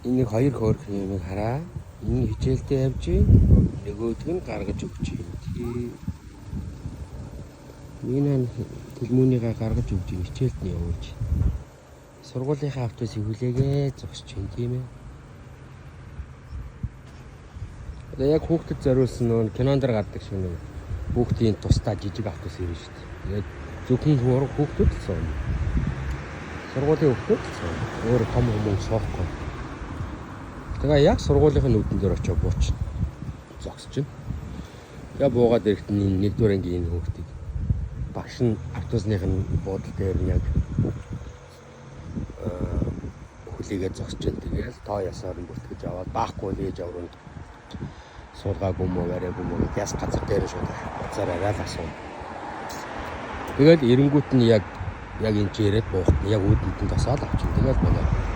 Энийг хоёр хөөрх юм хараа. Энэ хичээлдээ явж нөгөөдг нь гаргаж өгч юм. Минь төлмөөнийгээ гаргаж өгч хичээлд нь явуулж. Сургуулийнхаа автобусыг хүлээгээ зогсож байна тийм ээ. Одоо яг хүүхдэд зориулсан нөө кинонд дэр гардаг шиг нэг хүүхдийн тусдаа жижиг автобус ирнэ шүү дээ. Тэгээд зөвхөн хүүхдүүд л сууна. Сургуулийн хүүхдүүд л сууна. Өөр том хүмүүс суухгүй. Тэгээ яг сургуулийнхын нүдэн дээр очиж бууч зогсож байна. Тэгээ буугаад ирэхэд нэгдүгээр ангийн хүүхдийг багш нь автобусных нь буудал дээр нь яг хүлээгээд зогсож байна. Тэгээл тоо ясаар нь бүртгэж аваад баахгүй л ээж авранд суулгаагүй мó яриаггүй мó яс газар дээр шууд бацаар арай л асууна. Тэгэл эренгүүт нь яг энэ чирээд буухт яг үүдэнд нь тосоод авчихна. Тэгэл манай